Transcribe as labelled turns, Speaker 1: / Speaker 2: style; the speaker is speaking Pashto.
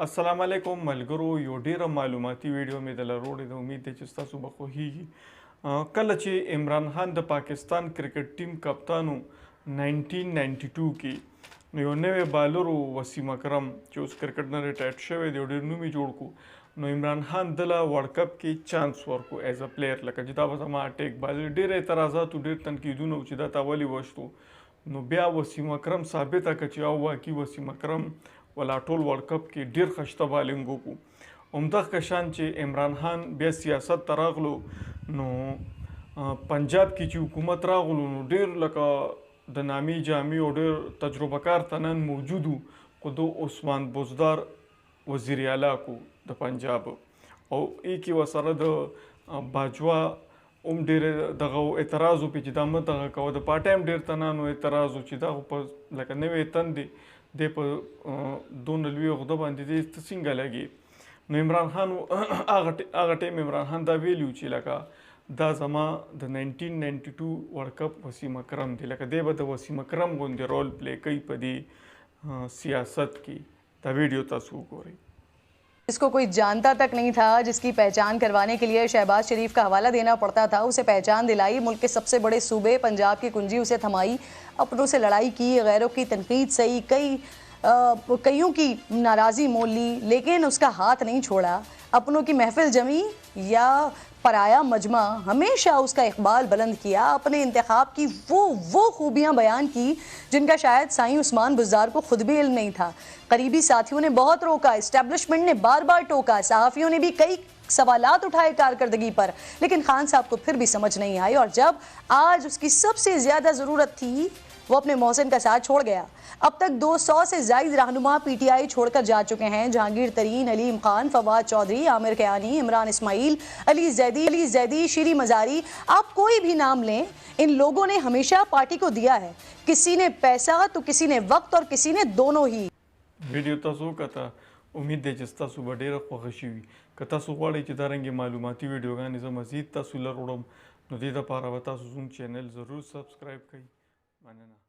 Speaker 1: अस्सलाम वालेकुम मलगरो यो ډیره معلوماتي ویډیو مې د لروړې د امید ده چې تاسو به خوښیږي کله چې عمران خان د پاکستان کرکټ ټیم کپتانو 1992 کې نو یو نوی بالر وسیم اکرم چې اوس کرکټ نه ریټایرډ شوی دی ډېر نوم یې جوړ کو نو عمران خان دله ورلد کپ کې چانس ورکو ایز ا پلیئر لکه چې دا به زما اټیک بالر ډېر اعتراضات او ډېر تنقیدونه چې دا تا ولې وشتو نو بیا وسیم اکرم ثابته کړه چې او واقعي وسیم اکرم ولا ټول ورلد کپ کې ډیر خشته بالینګ وکړو همدغه کشان چې عمران خان بیا سیاست ته راغلو نو پنجاب کې چې حکومت راغلو نو ډیر لکه د نامي جامع او ډیر تجربه کار تنن موجودو خو دو عثمان بزدار وزیر اعلی کو د پنجاب او ایکی وسره د باجوا ډیر دغه اعتراض په چې دا مدغه کو د پارټایم ډیر تنانو اعتراض چې دا په لکه نوې تندې د په دون لوی غده باندې د څنګه لګي نو عمران خان هغه ټیم عمران خان دا ویلو چې لکه دا زما د 1992 ورلد کپ وسیم اکرم دی لکه دی به د وسیم اکرم غوندې رول پلی کوي په دې سیاست کې دا ویډیو تاسو وګورئ
Speaker 2: जिसको कोई जानता तक नहीं था, जिसकी पहचान करवाने के लिए शहबाज शरीफ का हवाला देना पड़ता था, उसे पहचान दिलाई, मुल्क के सबसे बड़े सूबे पंजाब की कुंजी उसे थमाई, अपनों से लड़ाई की, गैरों की तनकीद सही, कईयों की नाराज़ी मोल ली, लेकिन उसका हाथ नहीं छोड़ा। अपनों की महफिल जमी या पराया मजमा, हमेशा उसका इकबाल बुलंद किया, अपने इंतखाब की वो खूबियाँ बयान की जिनका शायद साईं उस्मान बुज़दार को खुद भी इल्म नहीं था। करीबी साथियों ने बहुत रोका, इस्टेब्लिशमेंट ने बार बार टोका, सहाफ़ियों ने भी कई सवालात उठाए कारकर्दगी पर, लेकिन खान साहब को फिर भी समझ नहीं आई और जब आज उसकी सबसे ज़्यादा ज़रूरत थी वो अपने मोहसिन का साथ छोड़ गया। अब तक 200 से ज़ायद रहनुमा पीटीआई छोड़कर जा चुके हैं। जहांगीर तरीन, अलीम खान, फवाद चौधरी, आमिर कयानी, इमरान इस्माइल, अली जैदी, शीरी मजारी, आप कोई भी नाम लें, इन लोगों ने हमेशा पार्टी को दिया है। किसी ने पैसा तो किसी ने वक्त और किसी ने दोनों ही।
Speaker 1: वीडियो तاسو کته امید ده چې تاسو به ډیره خوښ شي که تاسو غواړئ چې دا رنګه معلوماتي ویډیوګانې زه مزید تاسو لپاره وړم نو دې لپاره به تاسو زموږ چینل ضرور سبسکرایب کړئ مننه